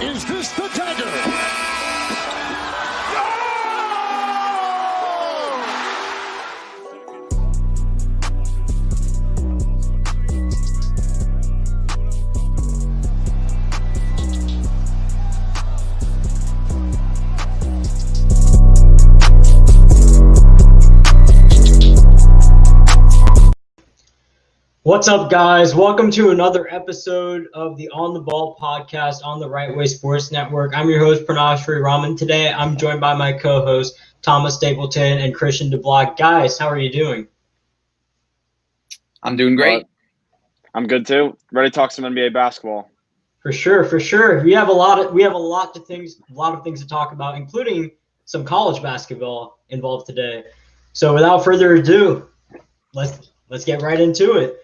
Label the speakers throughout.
Speaker 1: Is this the dagger?
Speaker 2: What's up, guys? Welcome to another episode of the On the Ball podcast on the Right Way Sports Network. I'm your host, Pranav Raman. Today, I'm joined by my co-hosts, Thomas Stapleton and Christian DeBlock. Guys, how are you doing?
Speaker 3: I'm doing great.
Speaker 4: I'm good too. Ready to talk some NBA basketball.
Speaker 2: For sure. We have a lot of things to talk about, including some college basketball involved today. So, without further ado, let's get right into it.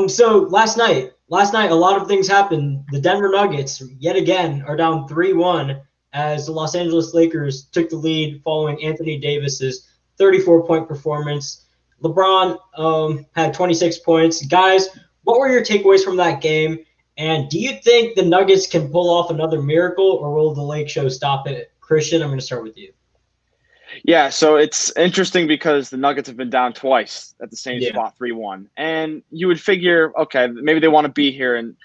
Speaker 2: So last night, a lot of things happened. The Denver Nuggets, yet again, are down 3-1 as the Los Angeles Lakers took the lead following Anthony Davis's 34-point performance. LeBron had 26 points. Guys, what were your takeaways from that game? And do you think the Nuggets can pull off another miracle, or will the Lake Show stop it? Christian, I'm going to start with you.
Speaker 4: Yeah, so it's interesting because the Nuggets have been down twice at the same spot, 3-1. And you would figure, okay, maybe they want to be here. And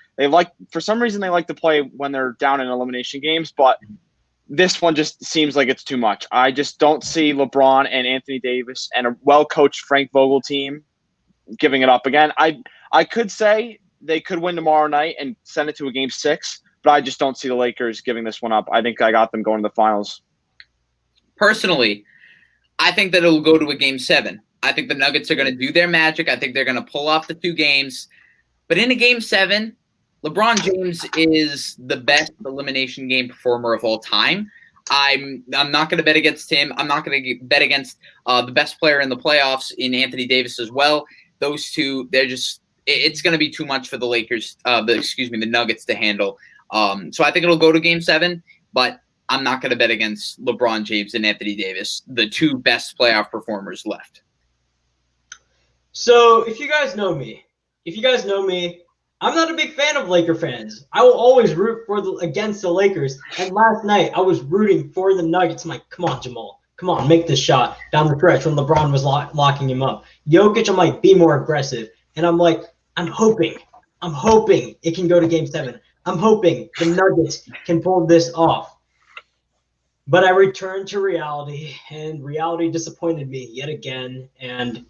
Speaker 4: for some reason, they like to play when they're down in elimination games. But this one just seems like it's too much. I just don't see LeBron and Anthony Davis and a well-coached Frank Vogel team giving it up again. I could say they could win tomorrow night and send it to a game 6, but I just don't see the Lakers giving this one up. I think I got them going to the finals.
Speaker 3: Personally, I think that it'll go to a game 7. I think the Nuggets are going to do their magic. I think they're going to pull off the 2 games. But in a game 7, LeBron James is the best elimination game performer of all time. I'm not going to bet against him. I'm not going to bet against the best player in the playoffs in Anthony Davis as well. Those two, it's going to be too much for the Lakers, the Nuggets to handle. So I think it'll go to game 7, but I'm not going to bet against LeBron James and Anthony Davis, the 2 best playoff performers left.
Speaker 2: So if you guys know me, I'm not a big fan of Laker fans. I will always root against the Lakers. And last night I was rooting for the Nuggets. I'm like, come on, Jamal. Come on, make this shot down the stretch when LeBron was locking him up. Jokic, I'm like, be more aggressive. And I'm like, I'm hoping it can go to game 7. I'm hoping the Nuggets can pull this off. But I returned to reality, and reality disappointed me yet again. And,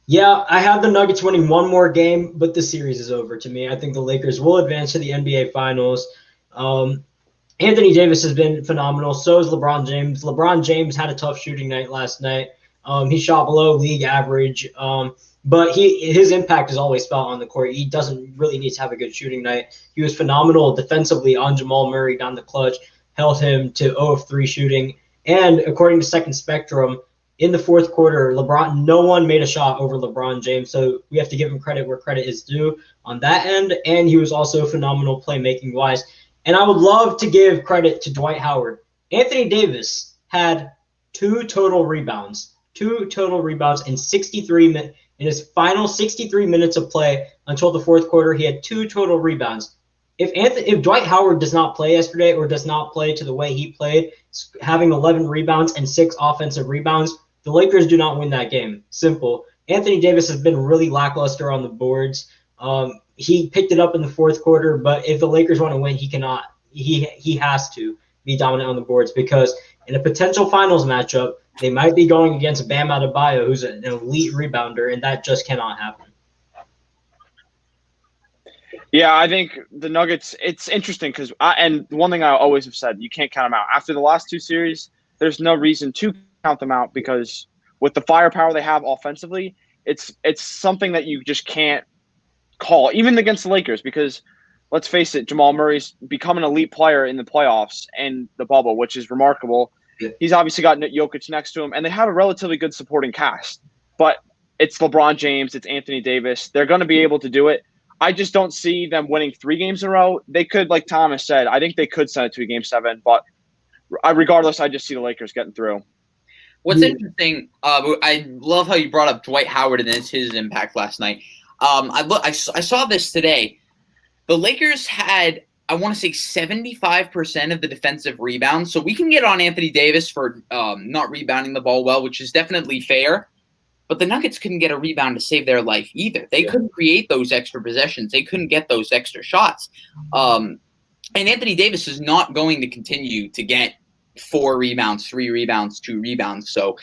Speaker 2: yeah, I have the Nuggets winning one more game, but the series is over to me. I think the Lakers will advance to the NBA Finals. Anthony Davis has been phenomenal. So has LeBron James. LeBron James had a tough shooting night last night. He shot below league average, but his impact is always felt on the court. He doesn't really need to have a good shooting night. He was phenomenal defensively on Jamal Murray down the clutch. Held him to 0 of 3 shooting. And according to Second Spectrum, in the fourth quarter, no one made a shot over LeBron James. So we have to give him credit where credit is due on that end. And he was also phenomenal playmaking-wise. And I would love to give credit to Dwight Howard. Anthony Davis had 2 total rebounds in 63 minutes. In his final 63 minutes of play until the fourth quarter, he had 2 total rebounds. If Dwight Howard does not play yesterday or does not play to the way he played, having 11 rebounds and 6 offensive rebounds, the Lakers do not win that game. Simple. Anthony Davis has been really lackluster on the boards. He picked it up in the fourth quarter, but if the Lakers want to win, he cannot. He has to be dominant on the boards because in a potential finals matchup, they might be going against Bam Adebayo, who's an elite rebounder, and that just cannot happen.
Speaker 4: Yeah, I think the Nuggets, it's interesting because and one thing I always have said, you can't count them out. After the last 2 series, there's no reason to count them out because with the firepower they have offensively, it's something that you just can't call, even against the Lakers, because let's face it, Jamal Murray's become an elite player in the playoffs and the bubble, which is remarkable. Yeah. He's obviously got Jokic next to him, and they have a relatively good supporting cast. But it's LeBron James, it's Anthony Davis. They're going to be able to do it. I just don't see them winning 3 games in a row. They could, like Thomas said, I think they could send it to a game 7. But regardless, I just see the Lakers getting through.
Speaker 3: What's interesting, I love how you brought up Dwight Howard and his impact last night. I saw this today. The Lakers had I want to say 75% of the defensive rebounds. So we can get on Anthony Davis for not rebounding the ball well, which is definitely fair. But the Nuggets couldn't get a rebound to save their life either. They couldn't create those extra possessions. They couldn't get those extra shots. And Anthony Davis is not going to continue to get 4 rebounds, 3 rebounds, 2 rebounds. So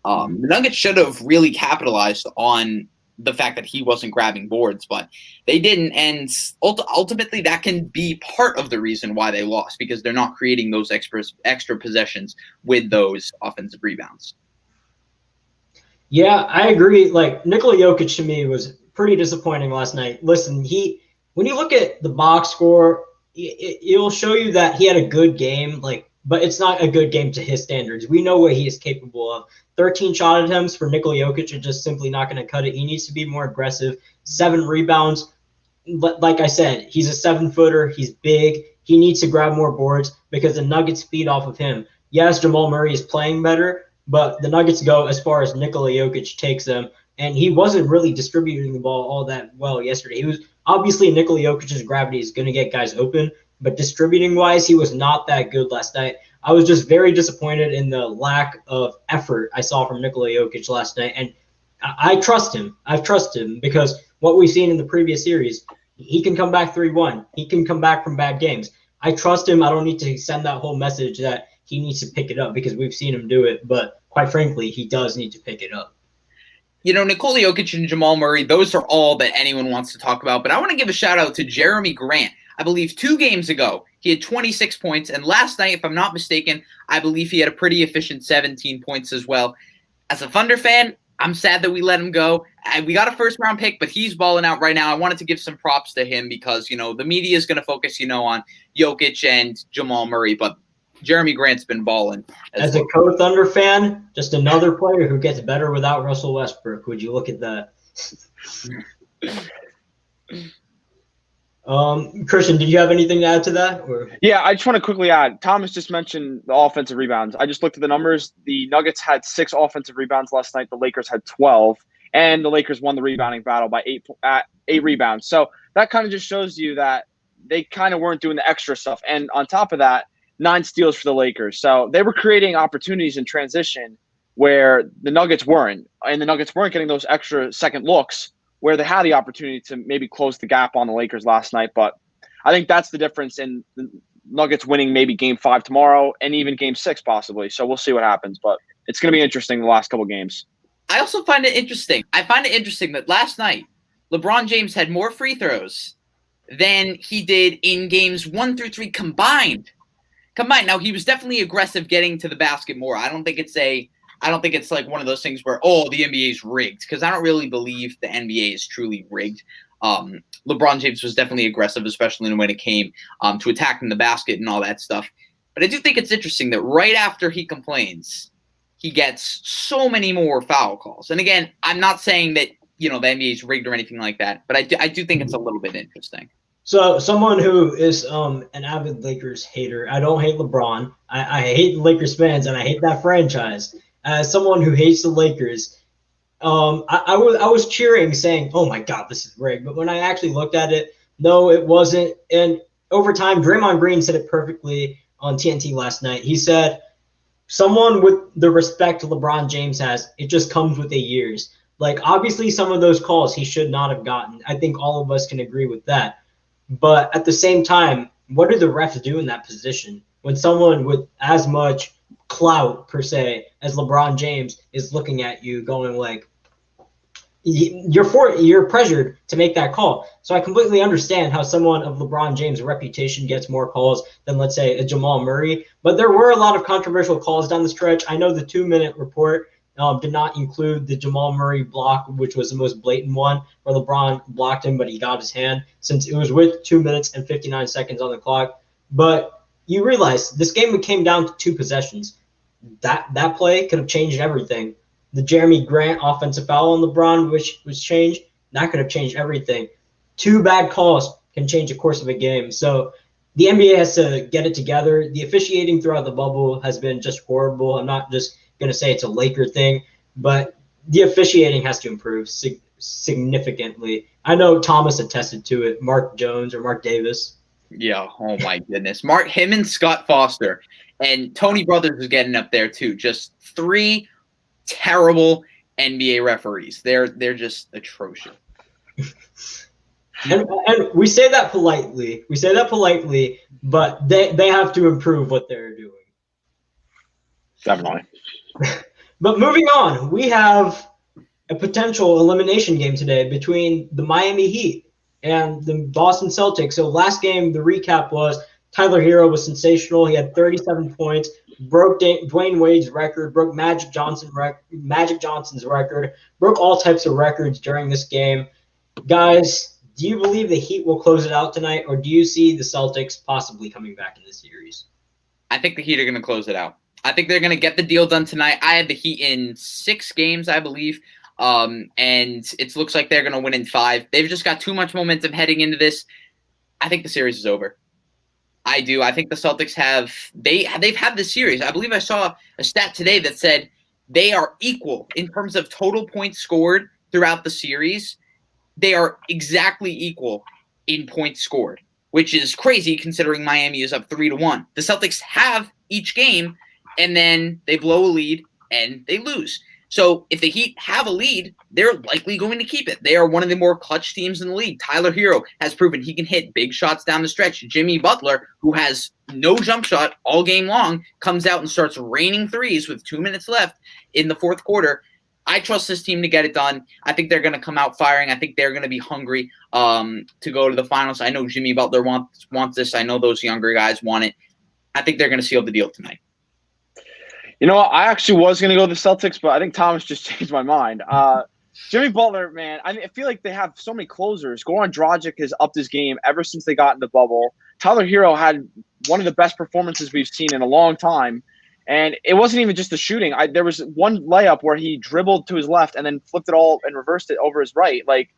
Speaker 3: the Nuggets should have really capitalized on the fact that he wasn't grabbing boards, but they didn't. And ultimately, that can be part of the reason why they lost, because they're not creating those extra possessions with those offensive rebounds.
Speaker 2: Yeah, I agree. Like, Nikola Jokic to me was pretty disappointing last night. Listen, when you look at the box score, it'll show you that he had a good game, but it's not a good game to his standards. We know what he is capable of. 13 shot attempts for Nikola Jokic are just simply not going to cut it. He needs to be more aggressive. 7 rebounds. Like I said, he's a 7-footer. He's big. He needs to grab more boards because the Nuggets feed off of him. Yes, Jamal Murray is playing better, but the Nuggets go as far as Nikola Jokic takes them, and he wasn't really distributing the ball all that well yesterday. He was obviously Nikola Jokic's gravity is going to get guys open, but distributing-wise, he was not that good last night. I was just very disappointed in the lack of effort I saw from Nikola Jokic last night, and I trust him. I trust him because what we've seen in the previous series, he can come back 3-1. He can come back from bad games. I trust him. I don't need to send that whole message that he needs to pick it up because we've seen him do it, but quite frankly, he does need to pick it up.
Speaker 3: Nikola Jokic and Jamal Murray, those are all that anyone wants to talk about, but I want to give a shout out to Jeremy Grant. I believe 2 games ago, he had 26 points, and last night, if I'm not mistaken, I believe he had a pretty efficient 17 points as well. As a Thunder fan, I'm sad that we let him go. We got a first-round pick, but he's balling out right now. I wanted to give some props to him because, the media is going to focus, on Jokic and Jamal Murray, but Jeremy Grant's been balling.
Speaker 2: As a co-Thunder fan, just another player who gets better without Russell Westbrook. Would you look at that? Christian, did you have anything to add to that? Or?
Speaker 4: Yeah, I just want to quickly add. Thomas just mentioned the offensive rebounds. I just looked at the numbers. The Nuggets had 6 offensive rebounds last night. The Lakers had 12, and the Lakers won the rebounding battle by 8 rebounds. So that kind of just shows you that they kind of weren't doing the extra stuff. And on top of that, 9 steals for the Lakers. So they were creating opportunities in transition where the Nuggets weren't. And the Nuggets weren't getting those extra second looks where they had the opportunity to maybe close the gap on the Lakers last night. But I think that's the difference in the Nuggets winning maybe Game 5 tomorrow and even Game 6 possibly. So we'll see what happens. But it's going to be interesting the last couple games.
Speaker 3: I also find it interesting. I find it interesting that last night LeBron James had more free throws than he did in Games 1 through 3 combined. Now, he was definitely aggressive getting to the basket more. I don't think it's like one of those things where, the NBA is rigged, because I don't really believe the NBA is truly rigged. LeBron James was definitely aggressive, especially when it came to attacking the basket and all that stuff. But I do think it's interesting that right after he complains, he gets so many more foul calls. And again, I'm not saying that, the NBA is rigged or anything like that, but I do think it's a little bit interesting.
Speaker 2: So someone who is an avid Lakers hater, I don't hate LeBron. I hate the Lakers fans, and I hate that franchise. As someone who hates the Lakers, I was cheering, saying, "Oh my God, this is rigged." But when I actually looked at it, no, it wasn't. And over time, Draymond Green said it perfectly on TNT last night. He said, "Someone with the respect LeBron James has, it just comes with the years." Like, obviously, some of those calls he should not have gotten. I think all of us can agree with that. But at the same time, what do the refs do in that position when someone with as much clout, per se, as LeBron James is looking at you going like, you're pressured to make that call. So I completely understand how someone of LeBron James' reputation gets more calls than, let's say, a Jamal Murray. But there were a lot of controversial calls down the stretch. I know the 2-minute report did not include the Jamal Murray block, which was the most blatant one, where LeBron blocked him, but he got his hand, since it was with 2 minutes and 59 seconds on the clock. But you realize this game came down to 2 possessions. That play could have changed everything. The Jeremy Grant offensive foul on LeBron, which was changed, that could have changed everything. 2 bad calls can change the course of a game. So the NBA has to get it together. The officiating throughout the bubble has been just horrible. I'm not just going to say it's a Laker thing, but the officiating has to improve significantly. I know Thomas attested to it, Mark Jones or Mark Davis.
Speaker 3: Yeah, oh my goodness. Him and Scott Foster and Tony Brothers is getting up there too. Just 3 terrible NBA referees. They're just atrocious.
Speaker 2: And we say that politely. But they have to improve what they're doing.
Speaker 4: Definitely.
Speaker 2: But moving on, we have a potential elimination game today between the Miami Heat and the Boston Celtics. So last game, the recap was Tyler Hero was sensational. He had 37 points, broke Dwayne Wade's record, broke Magic Johnson's record, broke all types of records during this game. Guys, do you believe the Heat will close it out tonight, or do you see the Celtics possibly coming back in this series?
Speaker 3: I think the Heat are going to close it out. I think they're going to get the deal done tonight. I had the Heat in 6 games, I believe, and it looks like they're going to win in 5. They've just got too much momentum heading into this. I think the series is over. I do. I think the Celtics they've had this series. I believe I saw a stat today that said they are equal in terms of total points scored throughout the series. They are exactly equal in points scored, which is crazy considering Miami is up 3-1. The Celtics have each game, and then they blow a lead and they lose. So if the Heat have a lead, they're likely going to keep it. They are one of the more clutch teams in the league. Tyler Hero has proven he can hit big shots down the stretch. Jimmy Butler, who has no jump shot all game long, comes out and starts raining threes with 2 minutes left in the fourth quarter. I trust this team to get it done. I think they're going to come out firing. I think they're going to be hungry to go to the finals. I know Jimmy Butler wants this. I know those younger guys want it. I think they're going to seal the deal tonight.
Speaker 4: You know what? I actually was going to go the Celtics, but I think Thomas just changed my mind. Jimmy Butler, man, I feel like they have so many closers. Goran Dragic has upped his game ever since they got in the bubble. Tyler Hero had one of the best performances we've seen in a long time. And it wasn't even just the shooting. There was one layup where he dribbled to his left and then flipped it all and reversed it over his right. Like,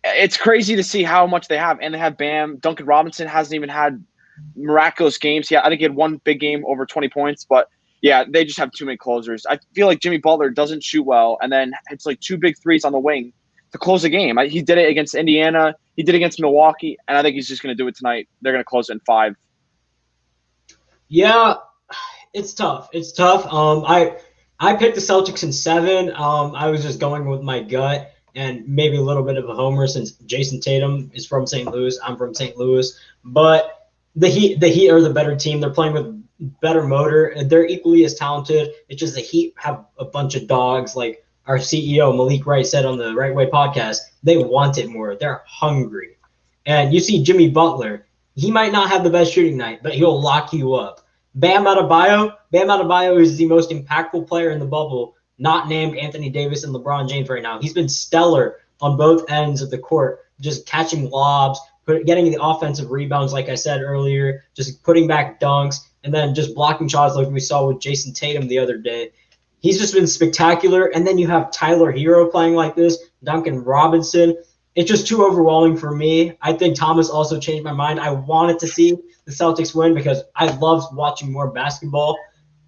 Speaker 4: it's crazy to see how much they have. And they have Bam. Duncan Robinson hasn't even had miraculous games. Yeah, I think he had one big game over 20 points, but yeah, they just have too many closers. I feel like Jimmy Butler doesn't shoot well, and then it's like 2 big threes on the wing to close the game. He did it against Indiana. He did it against Milwaukee, and I think he's just going to do it tonight. They're going to close it in 5.
Speaker 2: Yeah, it's tough. I picked the Celtics in 7. I was just going with my gut and maybe a little bit of a homer since Jason Tatum is from St. Louis. I'm from St. Louis, but the Heat are the better team. They're playing with better motor. They're equally as talented. It's just the Heat have a bunch of dogs. Like our CEO, Malik Wright, said on the Right Way podcast, they want it more. They're hungry. And you see Jimmy Butler, he might not have the best shooting night, but he'll lock you up. Bam Adebayo is the most impactful player in the bubble, not named Anthony Davis and LeBron James right now. He's been stellar on both ends of the court, just catching lobs, getting the offensive rebounds, like I said earlier, just putting back dunks, and then just blocking shots like we saw with Jason Tatum the other day. He's just been spectacular. And then you have Tyler Hero playing like this, Duncan Robinson. It's just too overwhelming for me. I think Thomas also changed my mind. I wanted to see the Celtics win because I love watching more basketball.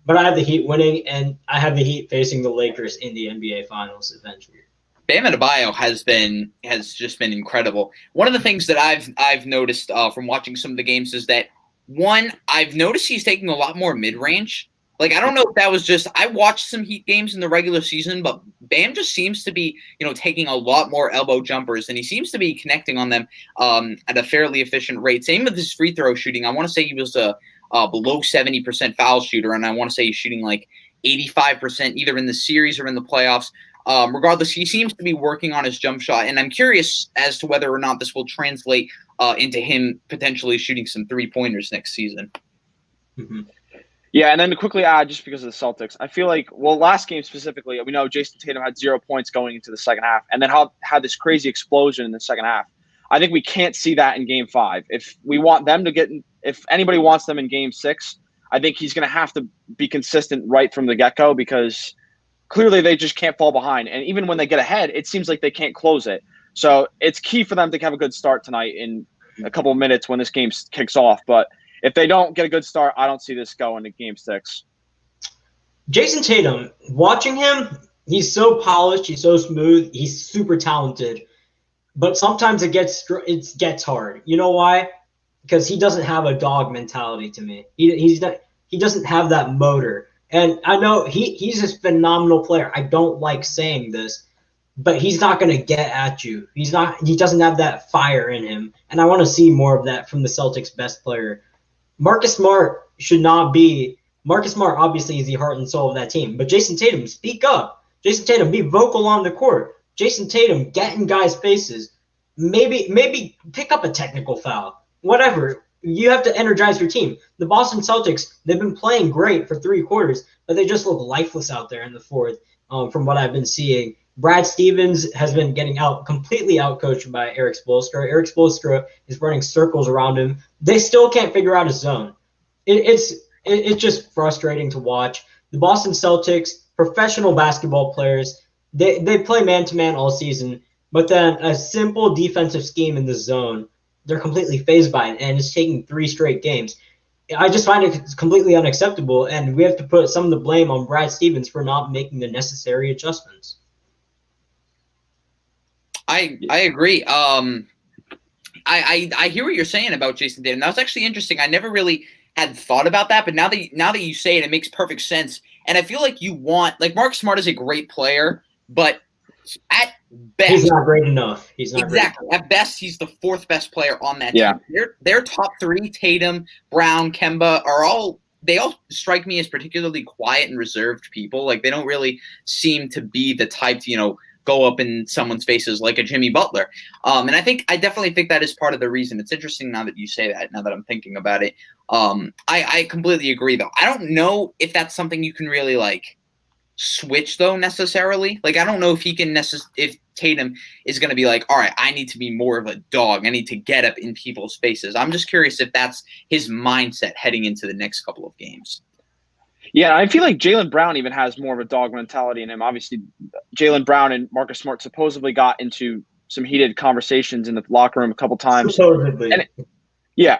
Speaker 2: But I have the Heat winning, and I have the Heat facing the Lakers in the NBA Finals eventually.
Speaker 3: Bam Adebayo has just been incredible. One of the things that I've noticed from watching some of the games is that, one, I've noticed he's taking a lot more mid-range. Like, I don't know if that was just – I watched some Heat games in the regular season, but Bam just seems to be, taking a lot more elbow jumpers, and he seems to be connecting on them at a fairly efficient rate. Same with his free throw shooting. I want to say he was a below 70% foul shooter, and I want to say he's shooting like 85% either in the series or in the playoffs. Regardless, he seems to be working on his jump shot, and I'm curious as to whether or not this will translate into him potentially shooting some 3-pointers next season.
Speaker 2: Mm-hmm.
Speaker 4: Yeah, and then to quickly add, just because of the Celtics, I feel like, last game specifically, we know Jason Tatum had 0 points going into the second half, and then had this crazy explosion in the second half. I think we can't see that in Game 5. If anybody wants them in Game 6, I think he's going to have to be consistent right from the get-go because clearly they just can't fall behind. And even when they get ahead, it seems like they can't close it. So it's key for them to have a good start tonight in a couple of minutes when this game kicks off. But if they don't get a good start, I don't see this going to Game 6.
Speaker 2: Jason Tatum, watching him, he's so polished, he's so smooth, he's super talented. But sometimes it gets hard. You know why? because he doesn't have a dog mentality to me. He doesn't have that motor. And I know he's a phenomenal player. I don't like saying this, but he's not going to get at you. He doesn't have that fire in him. And I want to see more of that from the Celtics' best player. Marcus Smart obviously is the heart and soul of that team. But Jason Tatum, speak up. Jason Tatum, be vocal on the court. Jason Tatum, get in guys' faces. Maybe pick up a technical foul. Whatever. You have to energize your team. The Boston Celtics, they've been playing great for 3 quarters, but they just look lifeless out there in the fourth, from what I've been seeing. Brad Stevens has been getting completely outcoached by Eric Spoelstra. Eric Spoelstra is running circles around him. They still can't figure out his zone. It's just frustrating to watch. The Boston Celtics, professional basketball players, they play man-to-man all season, but then a simple defensive scheme in the zone, they're completely fazed by it, and it's taking 3 straight games. I just find it completely unacceptable, and we have to put some of the blame on Brad Stevens for not making the necessary adjustments.
Speaker 3: I agree. I hear what you're saying about Jason Tatum. That was actually interesting. I never really had thought about that, but now that you say it, it makes perfect sense. And I feel like Marcus Smart is a great player, but at best,
Speaker 2: he's not great enough.
Speaker 3: Exactly. At best, he's the 4th best player on that team. Their top 3, Tatum, Brown, Kemba, they all strike me as particularly quiet and reserved people. Like, they don't really seem to be the type to, go up in someone's faces like a Jimmy Butler. And I definitely think that is part of the reason. It's interesting now that you say that, now that I'm thinking about it. I completely agree, though. I don't know if that's something you can really, switch, though, necessarily. I don't know if if Tatum is going to be like, all right, I need to be more of a dog. I need to get up in people's faces. I'm just curious if that's his mindset heading into the next couple of games.
Speaker 4: Yeah, I feel like Jaylen Brown even has more of a dog mentality in him. Obviously, Jaylen Brown and Marcus Smart supposedly got into some heated conversations in the locker room a couple times.
Speaker 2: Supposedly.
Speaker 4: Yeah,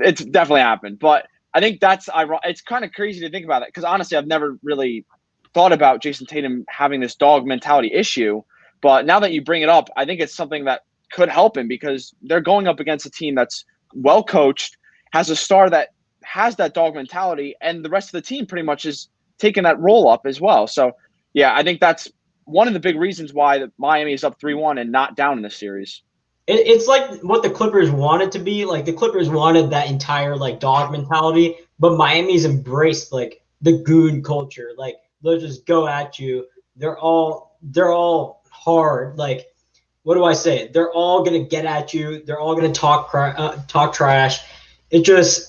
Speaker 4: it's definitely happened. But I think it's kind of crazy to think about that, because honestly, I've never really thought about Jason Tatum having this dog mentality issue. But now that you bring it up, I think it's something that could help him, because they're going up against a team that's well coached, has a star that has that dog mentality, and the rest of the team pretty much is taking that role up as well. So, yeah, I think that's one of the big reasons why Miami is up 3-1 and not down in this series.
Speaker 2: It's like what the Clippers wanted to be. Like, the Clippers wanted that entire, dog mentality, but Miami's embraced, the goon culture. They'll just go at you. They're all hard. What do I say? They're all going to get at you. They're all going to talk trash.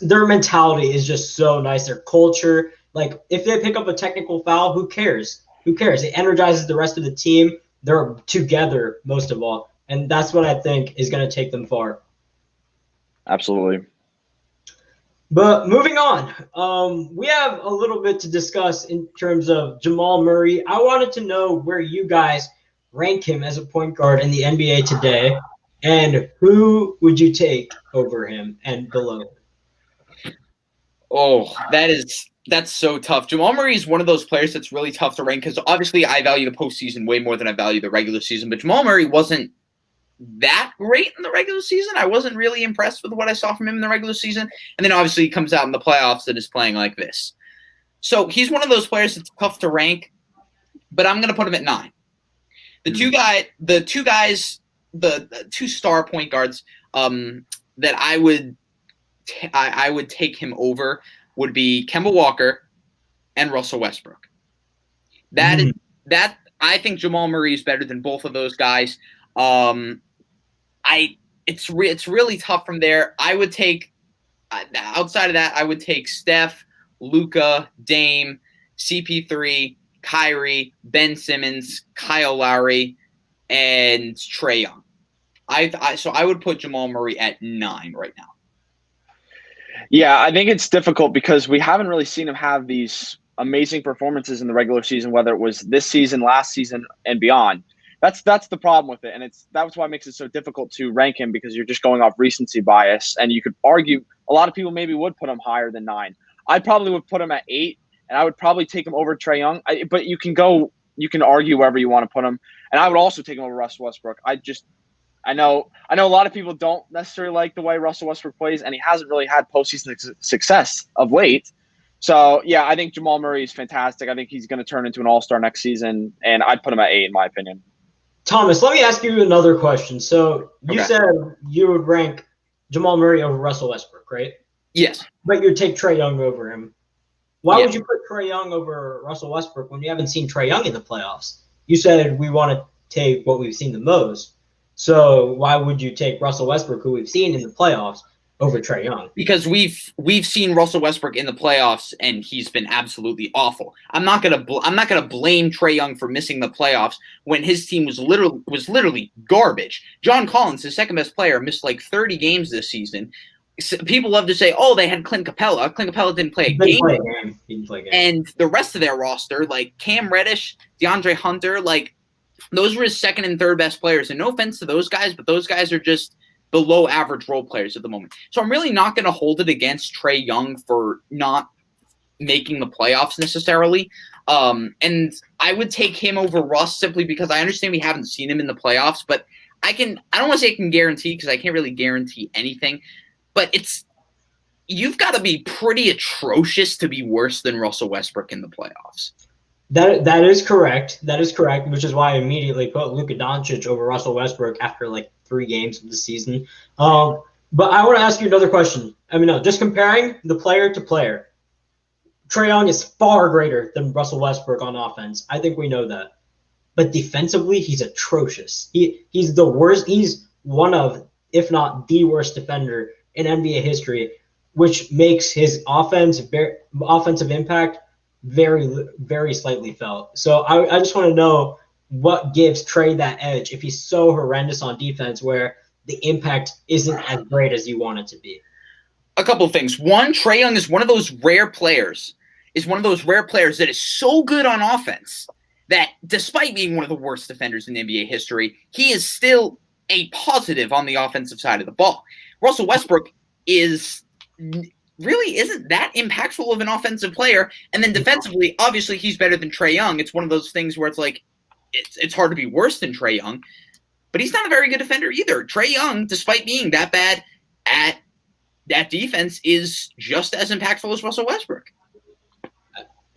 Speaker 2: Their mentality is just so nice. Their culture, if they pick up a technical foul, who cares? It energizes the rest of the team. They're together most of all, and that's what I think is going to take them far.
Speaker 4: Absolutely.
Speaker 2: But moving on, we have a little bit to discuss in terms of Jamal Murray. I wanted to know where you guys rank him as a point guard in the NBA today, and who would you take over him and below?
Speaker 3: Oh, that's so tough. Jamal Murray is one of those players that's really tough to rank, because obviously I value the postseason way more than I value the regular season. But Jamal Murray wasn't that great in the regular season. I wasn't really impressed with what I saw from him in the regular season. And then obviously he comes out in the playoffs and is playing like this. So he's one of those players that's tough to rank, but I'm going to put him at 9. The two star point guards that I would take him over would be Kemba Walker and Russell Westbrook. That I think Jamal Murray is better than both of those guys. It's really tough from there. I would take outside of that, I would take Steph, Luka, Dame, CP3, Kyrie, Ben Simmons, Kyle Lowry, and Trae Young. So I would put Jamal Murray at 9 right now.
Speaker 4: Yeah, I think it's difficult because we haven't really seen him have these amazing performances in the regular season, whether it was this season, last season, and beyond. That's the problem with it, and that's why it makes it so difficult to rank him, because you're just going off recency bias, and you could argue a lot of people maybe would put him higher than 9. I probably would put him at 8, and I would probably take him over Trae Young. But you can argue wherever you want to put him, and I would also take him over Russell Westbrook. I know a lot of people don't necessarily like the way Russell Westbrook plays, and he hasn't really had postseason success of late. So, yeah, I think Jamal Murray is fantastic. I think he's going to turn into an all-star next season, and I'd put him at 8 in my opinion.
Speaker 2: Thomas, let me ask you another question. So you
Speaker 4: Okay.
Speaker 2: said you would rank Jamal Murray over Russell Westbrook, right?
Speaker 3: Yes.
Speaker 2: But you'd take Trae Young over him. Why
Speaker 3: Yeah.
Speaker 2: would you put Trae Young over Russell Westbrook when you haven't seen Trae Young in the playoffs? You said we want to take what we've seen the most. So why would you take Russell Westbrook, who we've seen in the playoffs, over Trae Young?
Speaker 3: Because we've seen Russell Westbrook in the playoffs and he's been absolutely awful. I'm not gonna blame Trae Young for missing the playoffs when his team was literally garbage. John Collins, his second best player, missed like 30 games this season. So people love to say, "Oh, they had Clint Capella." Clint Capella didn't play a game.
Speaker 2: He didn't play a game.
Speaker 3: And the rest of their roster, like Cam Reddish, DeAndre Hunter, like those were his second and third best players. And no offense to those guys, but those guys are just below average role players at the moment. So I'm really not going to hold it against Trae Young for not making the playoffs necessarily. And I would take him over Russ simply because I understand we haven't seen him in the playoffs, but I don't want to say I can guarantee because I can't really guarantee anything, but you've got to be pretty atrocious to be worse than Russell Westbrook in the playoffs.
Speaker 2: That is correct. That is correct, which is why I immediately put Luka Doncic over Russell Westbrook after like 3 games of the season. But I want to ask you another question. I mean, no, just comparing the player to player. Trae Young is far greater than Russell Westbrook on offense. I think we know that. But defensively, he's atrocious. He's the worst. He's one of, if not the worst defender in NBA history, which makes his offensive impact very, very slightly felt. So I just want to know what gives Trae that edge if he's so horrendous on defense where the impact isn't as great as you want it to be.
Speaker 3: A couple of things. One, Trae Young is one of those rare players that is so good on offense that despite being one of the worst defenders in NBA history, he is still a positive on the offensive side of the ball. Russell Westbrook really isn't that impactful of an offensive player. And then defensively, obviously he's better than Trae Young. It's one of those things where it's like, it's hard to be worse than Trae Young, but he's not a very good defender either. Trae Young, despite being that bad at that defense, is just as impactful as Russell Westbrook.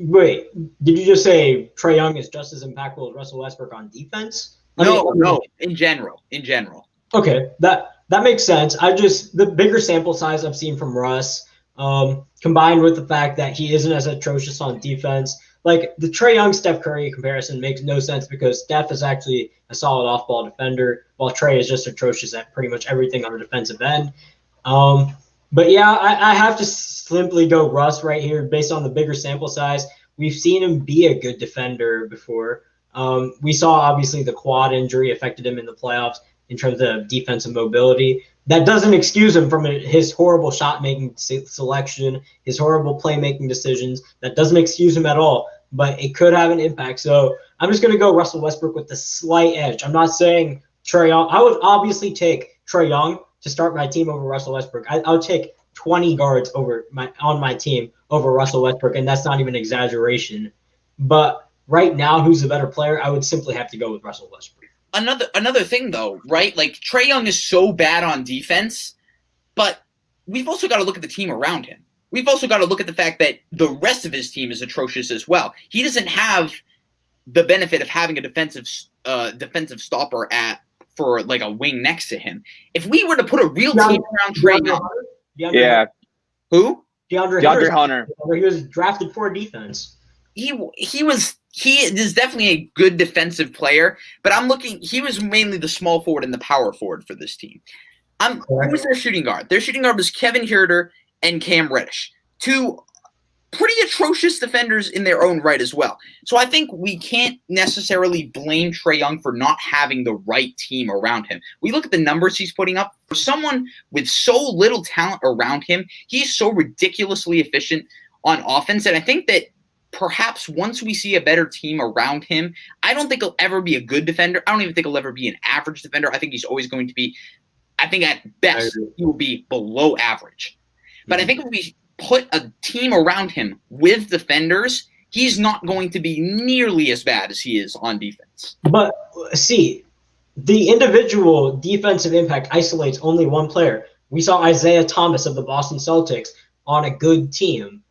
Speaker 2: Wait, did you just say Trae Young is just as impactful as Russell Westbrook on defense?
Speaker 3: No, in general.
Speaker 2: Okay, that makes sense. The bigger sample size I've seen from Russ, combined with the fact that he isn't as atrocious on defense, like the Trae Young Steph Curry comparison makes no sense because Steph is actually a solid off-ball defender, while Trae is just atrocious at pretty much everything on the defensive end. But yeah, I have to simply go Russ right here based on the bigger sample size. We've seen him be a good defender before. We saw obviously the quad injury affected him in the playoffs in terms of defensive mobility. That doesn't excuse him from his horrible shot-making selection, his horrible playmaking decisions. That doesn't excuse him at all, but it could have an impact. So I'm just going to go Russell Westbrook with the slight edge. I'm not saying Trae Young. I would obviously take Trae Young to start my team over Russell Westbrook. I would take 20 guards on my team over Russell Westbrook, and that's not even an exaggeration. But right now, who's the better player? I would simply have to go with Russell Westbrook.
Speaker 3: Another thing, though, right? Like, Trae Young is so bad on defense, but we've also got to look at the team around him. We've also got to look at the fact that the rest of his team is atrocious as well. He doesn't have the benefit of having a defensive stopper for like a wing next to him. If we were to put a real team around Trae Young, who?
Speaker 2: DeAndre
Speaker 4: Hunter.
Speaker 2: He was drafted for defense.
Speaker 3: He is definitely a good defensive player, but he was mainly the small forward and the power forward for this team. Who was their shooting guard? Their shooting guard was Kevin Huerter and Cam Reddish, two pretty atrocious defenders in their own right as well. So I think we can't necessarily blame Trae Young for not having the right team around him. We look at the numbers he's putting up. For someone with so little talent around him, he's so ridiculously efficient on offense, and I think that perhaps once we see a better team around him, I don't think he'll ever be a good defender. I don't even think he'll ever be an average defender. I think he's always going to be, I think at best, he will be below average. But I think if we put a team around him with defenders, he's not going to be nearly as bad as he is on defense.
Speaker 2: But see, the individual defensive impact isolates only one player. We saw Isaiah Thomas of the Boston Celtics on a good team.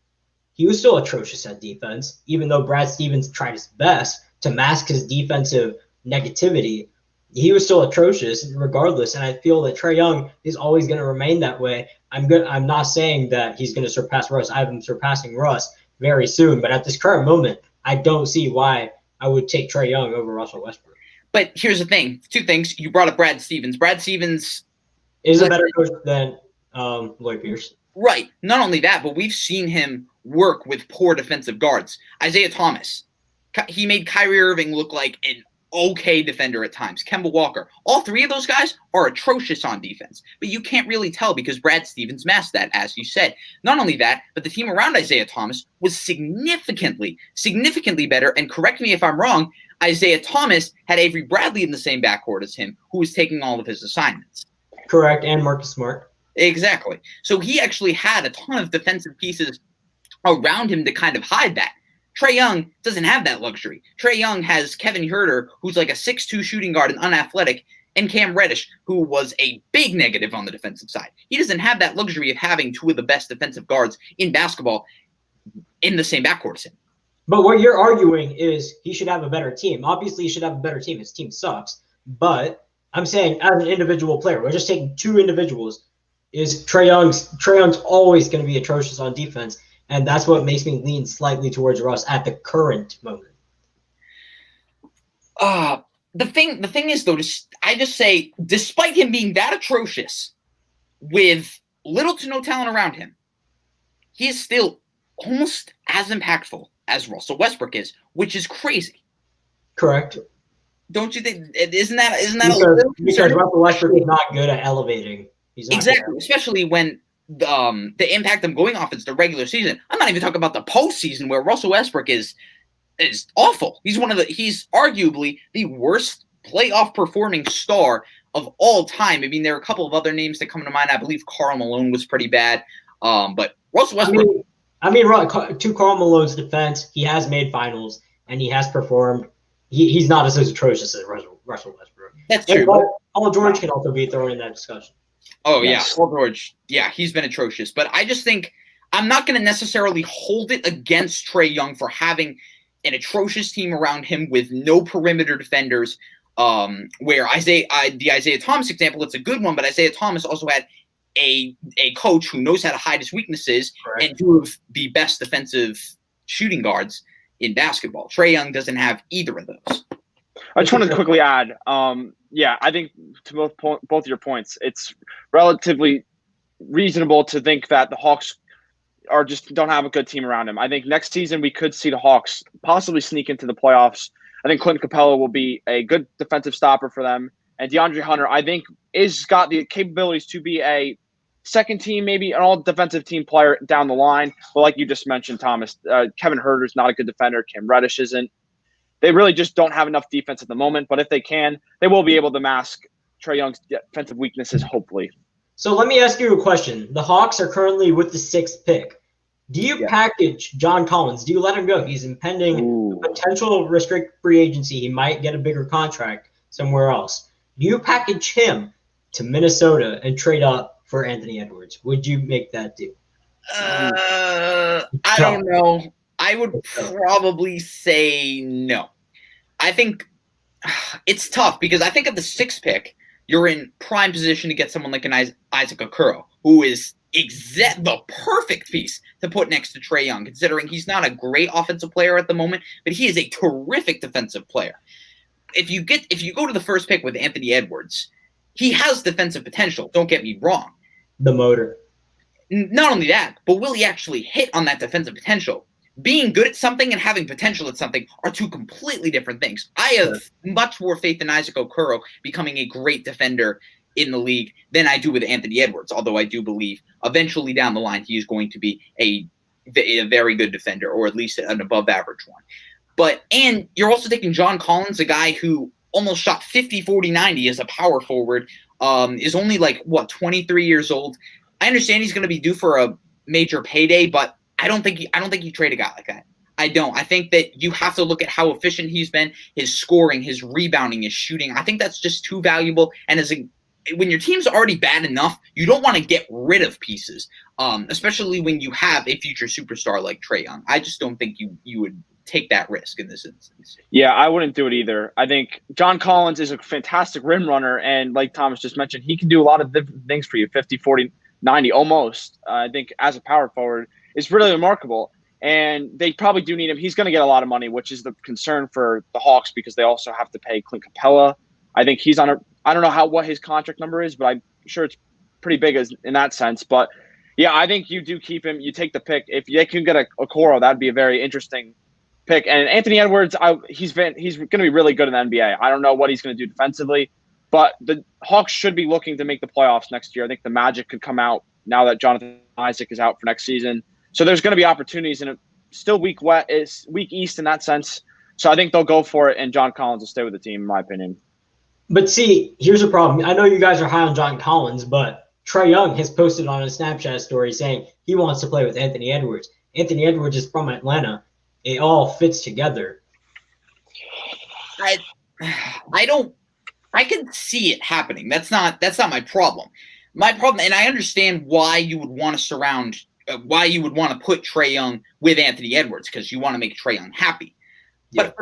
Speaker 2: He was still atrocious at defense, even though Brad Stevens tried his best to mask his defensive negativity. He was still atrocious regardless, and I feel that Trae Young is always going to remain that way. I'm not saying that he's going to surpass Russ. I have him surpassing Russ very soon, but at this current moment, I don't see why I would take Trae Young over Russell Westbrook.
Speaker 3: But here's the thing. Two things. You brought up Brad Stevens. Brad Stevens
Speaker 2: is a better coach than Lloyd Pierce.
Speaker 3: Right. Not only that, but we've seen him work with poor defensive guards. Isaiah Thomas. He made Kyrie Irving look like an okay defender at times. Kemba Walker. All three of those guys are atrocious on defense. But you can't really tell because Brad Stevens masked that, as you said. Not only that, but the team around Isaiah Thomas was significantly better. And correct me if I'm wrong, Isaiah Thomas had Avery Bradley in the same backcourt as him, who was taking all of his assignments.
Speaker 2: Correct, and Marcus Smart.
Speaker 3: Exactly. So he actually had a ton of defensive pieces around him to kind of hide that. Trae Young doesn't have that luxury. Trae Young has Kevin Huerter, who's like a 6'2 shooting guard and unathletic, and Cam Reddish, who was a big negative on the defensive side. He doesn't have that luxury of having two of the best defensive guards in basketball in the same backcourt as him.
Speaker 2: But what you're arguing is he should have a better team. Obviously, he should have a better team. His team sucks. But I'm saying as an individual player, we're just taking two individuals. Is Trae Young's always going to be atrocious on defense, and that's what makes me lean slightly towards Russ at the current moment.
Speaker 3: The thing is though, I just say, despite him being that atrocious, with little to no talent around him, he is still almost as impactful as Russell Westbrook is, which is crazy.
Speaker 2: Correct.
Speaker 3: Don't you think? Isn't that
Speaker 2: because Russell Westbrook is not good at elevating.
Speaker 3: Exactly, especially when the impact I'm going off is the regular season. I'm not even talking about the postseason where Russell Westbrook is awful. He's arguably the worst playoff performing star of all time. I mean, there are a couple of other names that come to mind. I believe Karl Malone was pretty bad. But Russell Westbrook.
Speaker 2: I mean, to Karl Malone's defense, he has made finals and he has performed. He's not as atrocious as Russell Westbrook.
Speaker 3: That's true.
Speaker 2: Paul George can also be thrown in that discussion.
Speaker 3: Oh, yes. Yeah, Paul George. Yeah, he's been atrocious. But I just think I'm not going to necessarily hold it against Trae Young for having an atrocious team around him with no perimeter defenders. Where the Isaiah Thomas example, it's a good one, but Isaiah Thomas also had a coach who knows how to hide his weaknesses and two of the best defensive shooting guards in basketball. Trae Young doesn't have either of those.
Speaker 4: I just wanted to quickly add, I think to both of your points, it's relatively reasonable to think that the Hawks don't have a good team around him. I think next season we could see the Hawks possibly sneak into the playoffs. I think Clint Capella will be a good defensive stopper for them. And DeAndre Hunter, I think, is got the capabilities to be a second team, maybe an all-defensive team player down the line. But like you just mentioned, Thomas, Kevin Huerter's not a good defender. Cam Reddish isn't. They really just don't have enough defense at the moment. But if they can, they will be able to mask Trae Young's defensive weaknesses, hopefully.
Speaker 2: So let me ask you a question. The Hawks are currently with the 6th pick. Do you package John Collins? Do you let him go? He's impending potential restricted free agency. He might get a bigger contract somewhere else. Do you package him to Minnesota and trade up for Anthony Edwards? Would you make that deal?
Speaker 3: I don't know. I would probably say no. I think it's tough because I think at the 6th pick, you're in prime position to get someone like an Isaac Okoro, who is the perfect piece to put next to Trae Young, considering he's not a great offensive player at the moment, but he is a terrific defensive player. If you go to the 1st pick with Anthony Edwards, he has defensive potential. Don't get me wrong.
Speaker 2: The motor.
Speaker 3: Not only that, but will he actually hit on that defensive potential? Being good at something and having potential at something are two completely different things. I have much more faith in Isaac Okoro becoming a great defender in the league than I do with Anthony Edwards, although I do believe eventually down the line he is going to be a very good defender, or at least an above average one. And you're also taking John Collins, a guy who almost shot 50, 40, 90 as a power forward, is only 23 years old. I understand he's going to be due for a major payday, but I don't think you trade a guy like that. I don't. I think that you have to look at how efficient he's been, his scoring, his rebounding, his shooting. I think that's just too valuable. And when your team's already bad enough, you don't want to get rid of pieces, especially when you have a future superstar like Trae Young. I just don't think you would take that risk in this instance.
Speaker 4: Yeah, I wouldn't do it either. I think John Collins is a fantastic rim runner, and like Thomas just mentioned, he can do a lot of different things for you, 50, 40, 90, almost. I think as a power forward, it's really remarkable. And they probably do need him. He's going to get a lot of money, which is the concern for the Hawks because they also have to pay Clint Capella. I think he's on I don't know what his contract number is, but I'm sure it's pretty big in that sense. But yeah, I think you do keep him. You take the pick. If they can get a Okoro, that'd be a very interesting pick. And Anthony Edwards, he's going to be really good in the NBA. I don't know what he's going to do defensively, but the Hawks should be looking to make the playoffs next year. I think the Magic could come out now that Jonathan Isaac is out for next season. So there's going to be opportunities, and it's still weak East in that sense. So I think they'll go for it, and John Collins will stay with the team, in my opinion.
Speaker 2: But see, here's a problem. I know you guys are high on John Collins, but Trae Young has posted on a Snapchat story saying he wants to play with Anthony Edwards. Anthony Edwards is from Atlanta. It all fits together.
Speaker 3: I can see it happening. That's not my problem. My problem, and I understand why you would want to put Trae Young with Anthony Edwards because you want to make Trae Young happy. Yeah. But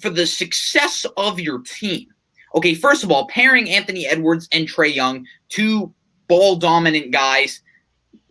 Speaker 3: for the success of your team, okay, first of all, pairing Anthony Edwards and Trae Young, two ball dominant guys,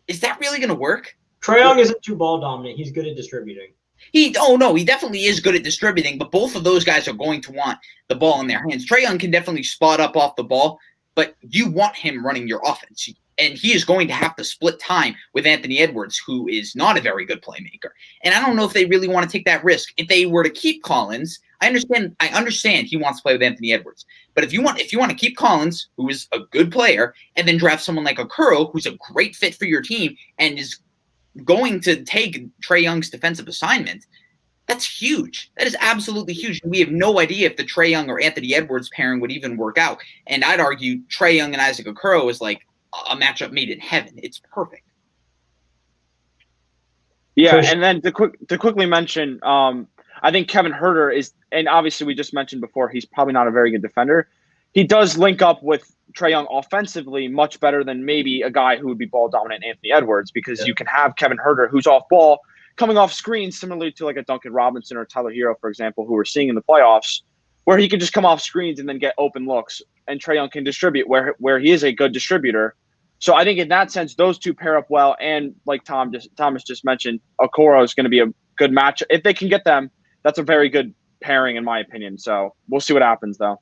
Speaker 3: is that really going to work?
Speaker 2: Trae Young isn't too ball dominant. He's good at distributing.
Speaker 3: He definitely is good at distributing, but both of those guys are going to want the ball in their hands. Trae Young can definitely spot up off the ball, but you want him running your offense. And he is going to have to split time with Anthony Edwards, who is not a very good playmaker. And I don't know if they really want to take that risk. If they were to keep Collins, I understand he wants to play with Anthony Edwards. But if you want to keep Collins, who is a good player, and then draft someone like Okoro, who's a great fit for your team and is going to take Trae Young's defensive assignment, that's huge. That is absolutely huge. We have no idea if the Trae Young or Anthony Edwards pairing would even work out. And I'd argue Trae Young and Isaac Okoro is like a matchup made in heaven. It's perfect.
Speaker 4: Yeah, and then to quickly mention, I think Kevin Huerter is, and obviously we just mentioned before, he's probably not a very good defender. He does link up with Trae Young offensively much better than maybe a guy who would be ball dominant, Anthony Edwards, because you can have Kevin Huerter, who's off ball, coming off screens, similarly to like a Duncan Robinson or Tyler Hero, for example, who we're seeing in the playoffs, where he can just come off screens and then get open looks, and Trae Young can distribute where he is a good distributor. So I think in that sense, those two pair up well. And like Thomas just mentioned, Okoro is going to be a good match. If they can get them, that's a very good pairing, in my opinion. So we'll see what happens, though.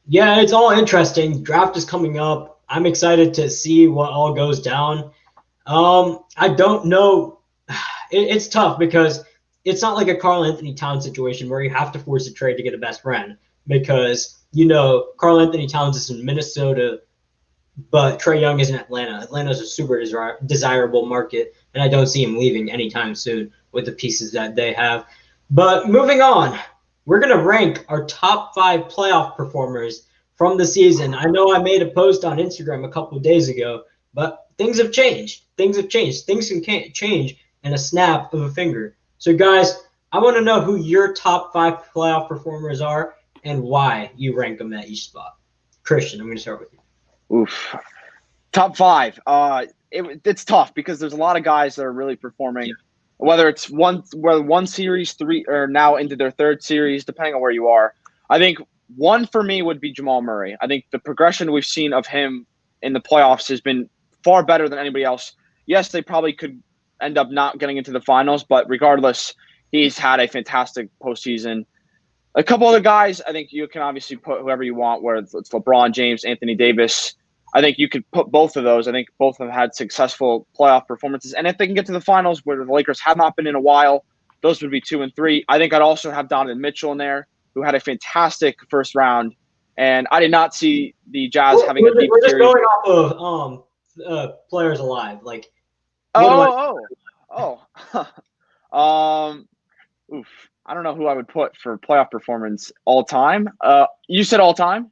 Speaker 2: Yeah, it's all interesting. Draft is coming up. I'm excited to see what all goes down. I don't know. It's tough because it's not like a Karl Anthony Towns situation where you have to force a trade to get a best friend because, Karl Anthony Towns is in Minnesota, but Trae Young is in Atlanta. Atlanta's a super desirable market, and I don't see him leaving anytime soon with the pieces that they have. But moving on, we're going to rank our top 5 playoff performers from the season. I know I made a post on Instagram a couple of days ago, but things have changed. Things can change in a snap of a finger. So, guys, I want to know who your top 5 playoff performers are and why you rank them at each spot. Christian, I'm going to start with you.
Speaker 4: Oof. Top 5. It's tough because there's a lot of guys that are really performing. Yeah. Whether it's one series, 3, or now into their 3rd series, depending on where you are. I think one for me would be Jamal Murray. I think the progression we've seen of him in the playoffs has been far better than anybody else. Yes, they probably could end up not getting into the finals, but regardless, he's had a fantastic postseason. A couple other guys, I think you can obviously put whoever you want, whether it's LeBron James, Anthony Davis. I think you could put both of those. I think both have had successful playoff performances. And if they can get to the finals where the Lakers have not been in a while, those would be 2 and 3. I think I'd also have Donovan Mitchell in there, who had a fantastic first round. And I did not see the Jazz having a deep series.
Speaker 2: We're just going off of players alive. Like,
Speaker 4: oof. I don't know who I would put for playoff performance all time. You said all time?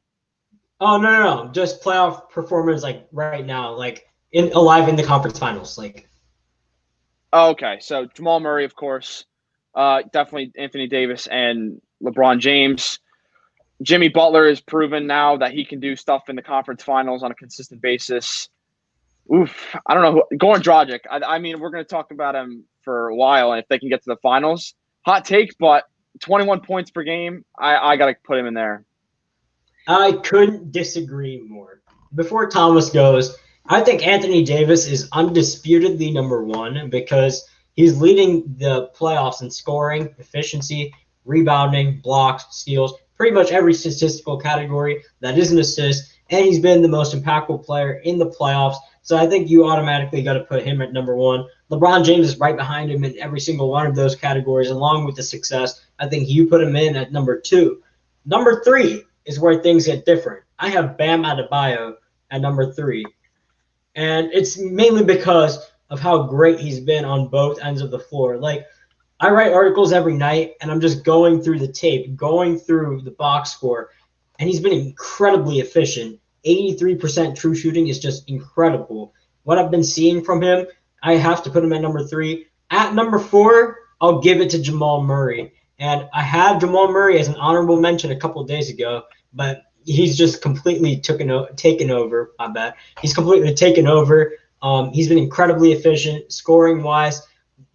Speaker 2: Oh, no. Just playoff performance, like, right now, like, alive in the conference finals. Like.
Speaker 4: Oh, okay. So, Jamal Murray, of course. Definitely Anthony Davis and LeBron James. Jimmy Butler has proven now that he can do stuff in the conference finals on a consistent basis. Oof, I don't know. Goran Dragic. I mean, we're going to talk about him for a while, and if they can get to the finals, hot take, but 21 points per game, I got to put him in there.
Speaker 2: I couldn't disagree more. Before Thomas goes, I think Anthony Davis is undisputedly number one because he's leading the playoffs in scoring, efficiency, rebounding, blocks, steals, pretty much every statistical category that is an assist, and he's been the most impactful player in the playoffs. So I think you automatically got to put him at number one. LeBron James is right behind him in every single one of those categories, along with the success. I think you put him in at number two. Number three is where things get different. I have Bam Adebayo at number three. And it's mainly because of how great he's been on both ends of the floor. Like, I write articles every night, and I'm just going through the tape, going through the box score, and he's been incredibly efficient. 83% true shooting is just incredible. What I've been seeing from him, I have to put him at number three. At number four, I'll give it to Jamal Murray. And I had Jamal Murray as an honorable mention a couple of days ago, but he's just completely taken over. I bet he's completely taken over. He's been incredibly efficient scoring-wise.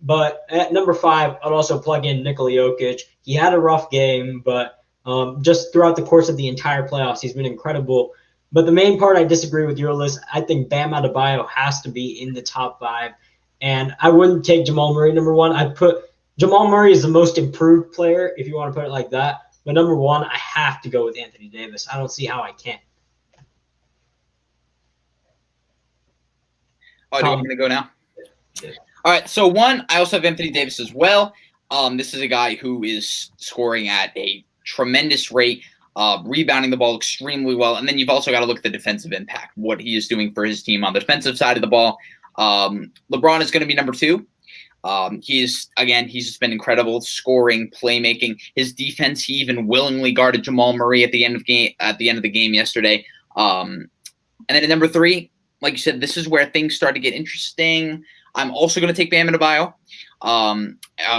Speaker 2: But at number five, I'd also plug in Nikola Jokic. He had a rough game, but just throughout the course of the entire playoffs, he's been incredible. But the main part I disagree with your list. I think Bam Adebayo has to be in the top five. And I wouldn't take Jamal Murray number one. I'd put Jamal Murray is the most improved player, if you want to put it like that. But number one, I have to go with Anthony Davis. I don't see how I can't.
Speaker 3: Oh, do you want me to go now? Yeah. All right, so one, I also have Anthony Davis as well. This is a guy who is scoring at a tremendous rate, rebounding the ball extremely well. And then you've also got to look at the defensive impact, what he is doing for his team on the defensive side of the ball. LeBron is going to be number two. He's just been incredible scoring, playmaking. His defense, he even willingly guarded Jamal Murray at the end of the game yesterday. And then at number three, like you said, this is where things start to get interesting. I'm also going to take Bam Adebayo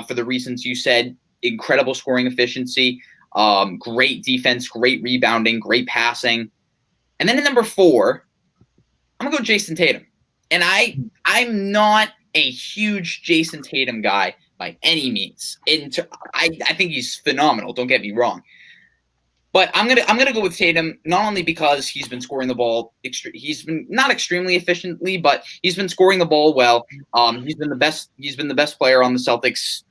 Speaker 3: for the reasons you said. Incredible scoring efficiency, great defense, great rebounding, great passing. And then at number four, I'm going to go Jason Tatum. And I'm not a huge Jason Tatum guy by any means. I think he's phenomenal. Don't get me wrong. But I'm gonna go with Tatum, not only because he's been scoring the ball. He's been not extremely efficiently, but he's been scoring the ball well. He's been the best. He's been the best player on the Celtics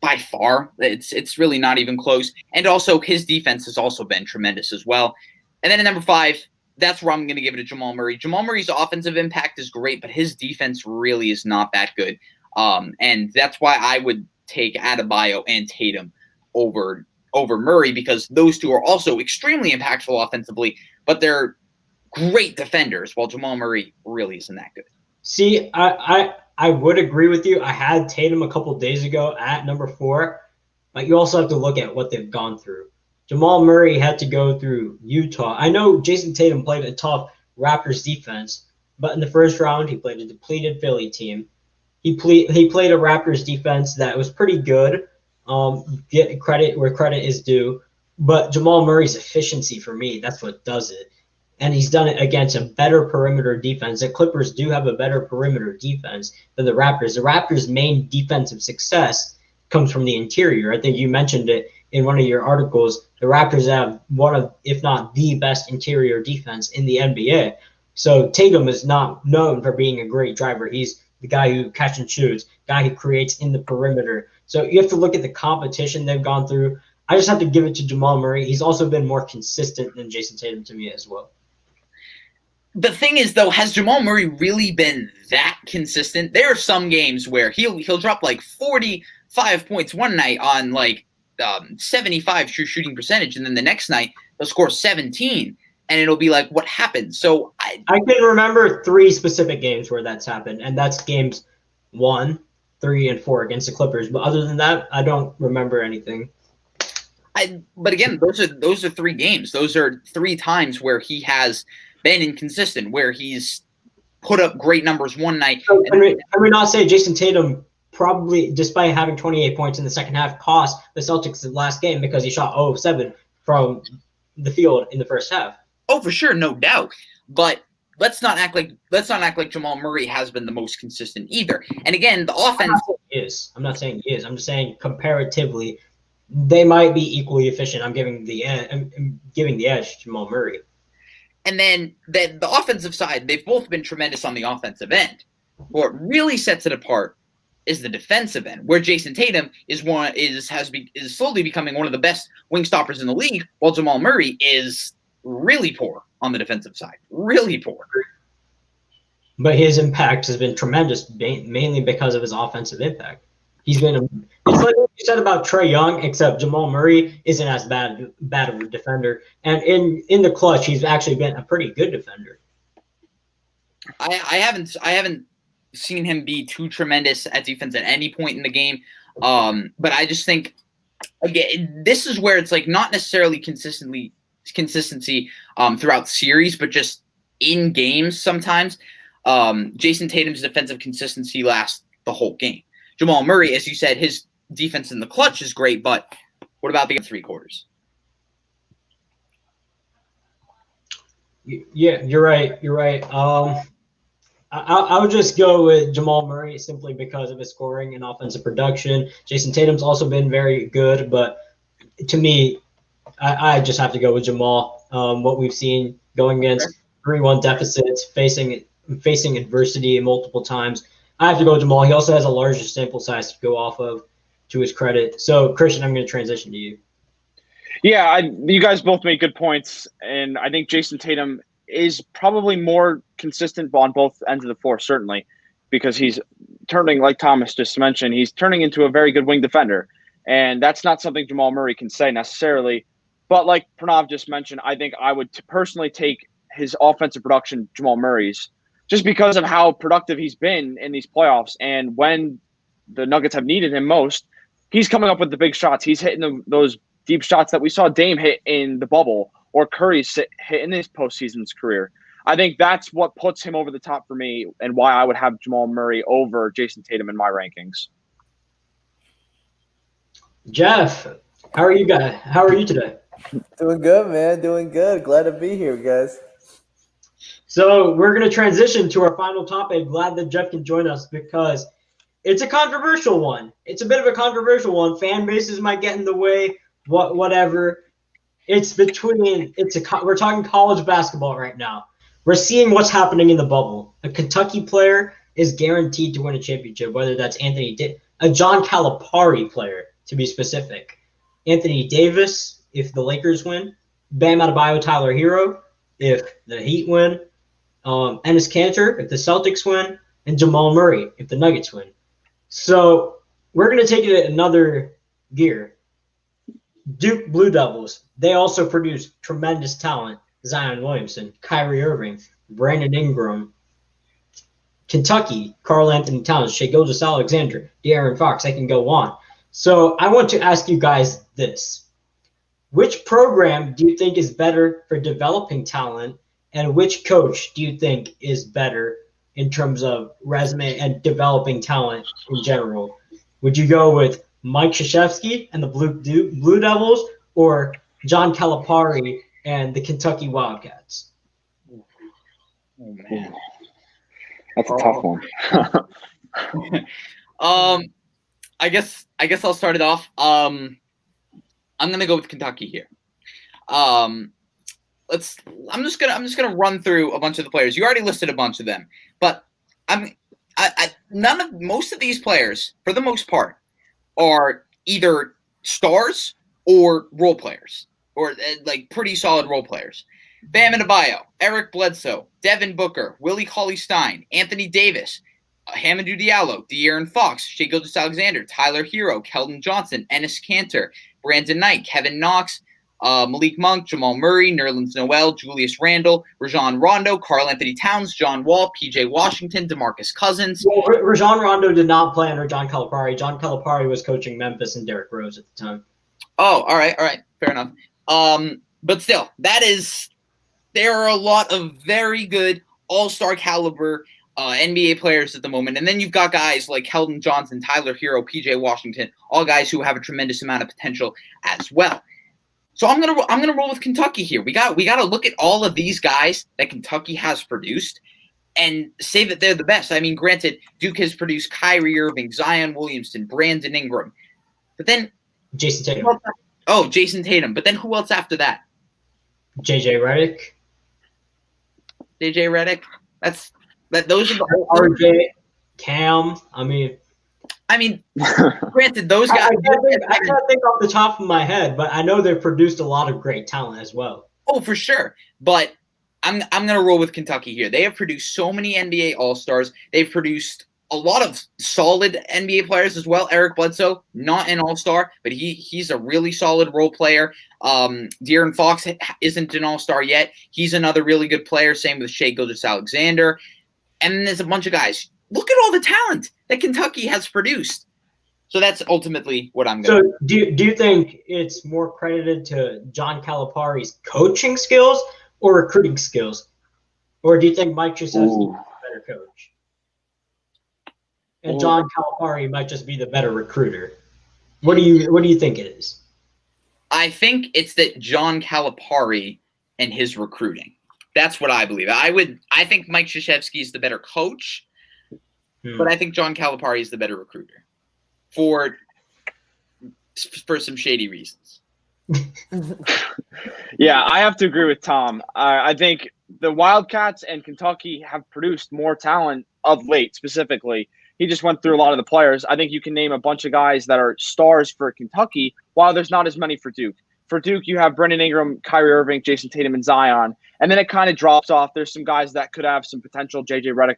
Speaker 3: by far. It's really not even close. And also his defense has also been tremendous as well. And then at number five, that's where I'm going to give it to Jamal Murray. Jamal Murray's offensive impact is great, but his defense really is not that good. And that's why I would take Adebayo and Tatum over Murray, because those two are also extremely impactful offensively, but they're great defenders, while Jamal Murray really isn't that good.
Speaker 2: See, I would agree with you. I had Tatum a couple days ago at number four, but you also have to look at what they've gone through. Jamal Murray had to go through Utah. I know Jason Tatum played a tough Raptors defense, but in the first round, he played a depleted Philly team. He played a Raptors defense that was pretty good. Get credit where credit is due. But Jamal Murray's efficiency, for me, that's what does it. And he's done it against a better perimeter defense. The Clippers do have a better perimeter defense than the Raptors. The Raptors' main defensive success comes from the interior. I think you mentioned it in one of your articles. The Raptors have one of, if not the best interior defense in the NBA. So Tatum is not known for being a great driver. He's the guy who catch and shoots, guy who creates in the perimeter. So you have to look at the competition they've gone through. I just have to give it to Jamal Murray. He's also been more consistent than Jason Tatum to me as well.
Speaker 3: The thing is, though, has Jamal Murray really been that consistent? There are some games where he'll drop like 45 points one night on like 75 true shooting percentage, and then the next night he'll score 17, and it'll be like, what happened? So I
Speaker 2: can remember 3 specific games where that's happened, and that's games 1, 3, and 4 against the Clippers. But other than that, I don't remember anything.
Speaker 3: But again, those are 3 games. Those are 3 times where he has been inconsistent, where he's put up great numbers one night.
Speaker 2: So can we not say Jason Tatum probably, despite having 28 points in the second half, cost the Celtics the last game because he shot 0 of 7 from the field in the first half.
Speaker 3: Oh, for sure, no doubt. But let's not act like Jamal Murray has been the most consistent either. And again, the offense
Speaker 2: I'm not saying he is. I'm just saying comparatively, they might be equally efficient. I'm giving the edge to Jamal Murray.
Speaker 3: And then the offensive side, they've both been tremendous on the offensive end. What really sets it apart is the defensive end, where Jason Tatum is slowly becoming one of the best wing stoppers in the league, while Jamal Murray is really poor on the defensive side. Really poor.
Speaker 2: But his impact has been tremendous, mainly because of his offensive impact. It's like what you said about Trae Young, except Jamal Murray isn't as bad of a defender. And in the clutch, he's actually been a pretty good defender.
Speaker 3: I haven't seen him be too tremendous at defense at any point in the game. But I just think, again, this is where it's like not necessarily consistency throughout series, but just in games sometimes. Jason Tatum's defensive consistency lasts the whole game. Jamal Murray, as you said, his defense in the clutch is great, but what about the 3 quarters?
Speaker 2: Yeah, you're right. I would just go with Jamal Murray simply because of his scoring and offensive production. Jason Tatum's also been very good, but to me, I just have to go with Jamal. What we've seen going against 3-1 deficits, facing adversity multiple times, I have to go with Jamal. He also has a larger sample size to go off of, to his credit. So, Christian, I'm going to transition to you.
Speaker 4: Yeah, you guys both made good points, and I think Jason Tatum is probably more consistent on both ends of the floor, certainly, because he's turning, like Thomas just mentioned, he's turning into a very good wing defender, and that's not something Jamal Murray can say necessarily. But like Pranav just mentioned, I think I would personally take his offensive production, Jamal Murray's, just because of how productive he's been in these playoffs. And when the Nuggets have needed him most, he's coming up with the big shots. He's hitting those deep shots that we saw Dame hit in the bubble or Curry's hit in his postseason's career. I think that's what puts him over the top for me and why I would have Jamal Murray over Jason Tatum in my rankings.
Speaker 2: Jeff, how are you guys? How are you today?
Speaker 1: Doing good, man. Doing good. Glad to be here, guys.
Speaker 2: So we're going to transition to our final topic. Glad that Jeff can join us because it's a controversial one. It's a bit of a controversial one. Fan bases might get in the way, whatever. We're talking college basketball right now. We're seeing what's happening in the bubble. A Kentucky player is guaranteed to win a championship, whether that's a John Calipari player, to be specific. Anthony Davis, if the Lakers win. Bam Adebayo, Tyler Hero, if the Heat win. Enes Kanter, if the Celtics win. And Jamal Murray, if the Nuggets win. So we're going to take it another gear. Duke Blue Devils, they also produce tremendous talent. Zion Williamson, Kyrie Irving, Brandon Ingram. Kentucky, Karl Anthony Towns, Shai Gilgeous-Alexander, De'Aaron Fox. I can go on. So I want to ask you guys this. Which program do you think is better for developing talent, and which coach do you think is better in terms of resume and developing talent in general? Would you go with Mike Krzyzewski and the Blue Devils or John Calipari and the Kentucky Wildcats?
Speaker 3: Oh, man.
Speaker 4: That's a tough one.
Speaker 3: I guess I'll start it off. I'm gonna go with Kentucky here. I'm just gonna run through a bunch of the players. You already listed a bunch of them, but most of these players, for the most part, are either stars or role players, or like pretty solid role players. Bam Adebayo, Eric Bledsoe, Devin Booker, Willie Cauley-Stein, Anthony Davis, Hamidou Diallo, De'Aaron Fox, Shai Gilgeous-Alexander, Tyler Hero, Keldon Johnson, Enes Kanter, Brandon Knight, Kevin Knox, Malik Monk, Jamal Murray, Nerlens Noel, Julius Randle, Rajon Rondo, Karl Anthony Towns, John Wall, PJ Washington, DeMarcus Cousins.
Speaker 2: Well, Rajon Rondo did not play under John Calipari. John Calipari was coaching Memphis and Derrick Rose at the time.
Speaker 3: Oh, all right, fair enough. But still, there are a lot of very good all-star caliber NBA players at the moment. And then you've got guys like Keldon Johnson, Tyler Hero, PJ Washington, all guys who have a tremendous amount of potential as well. So I'm gonna roll with Kentucky here. We got to look at all of these guys that Kentucky has produced and say that they're the best. I mean, granted, Duke has produced Kyrie Irving, Zion Williamson, Brandon Ingram, but then
Speaker 2: Jason Tatum.
Speaker 3: Oh, Jason Tatum. But then who else after that?
Speaker 2: JJ Redick.
Speaker 3: JJ Redick. Those are the
Speaker 2: RJ, Cam. I mean,
Speaker 3: granted, those guys.
Speaker 2: I can't think off the top of my head, but I know they've produced a lot of great talent as well.
Speaker 3: Oh, for sure. But I'm gonna roll with Kentucky here. They have produced so many NBA All-Stars. They've produced a lot of solid NBA players as well. Eric Bledsoe, not an All-Star, but he's a really solid role player. De'Aaron Fox isn't an All-Star yet. He's another really good player. Same with Shai Gilgeous-Alexander. And then there's a bunch of guys. Look at all the talent that Kentucky has produced. So that's ultimately what I'm going to
Speaker 2: do. Do you think it's more credited to John Calipari's coaching skills or recruiting skills? Or do you think Mike Krzyzewski is a better coach? And John Calipari might just be the better recruiter. What do you think it is?
Speaker 3: I think it's that John Calipari and his recruiting. That's what I believe. I think Mike Krzyzewski is the better coach, but I think John Calipari is the better recruiter for some shady reasons.
Speaker 4: Yeah, I have to agree with Tom. I think the Wildcats and Kentucky have produced more talent of late, specifically. He just went through a lot of the players. I think you can name a bunch of guys that are stars for Kentucky, while there's not as many for Duke. For Duke, you have Brandon Ingram, Kyrie Irving, Jason Tatum, and Zion. And then it kind of drops off. There's some guys that could have some potential. JJ Redick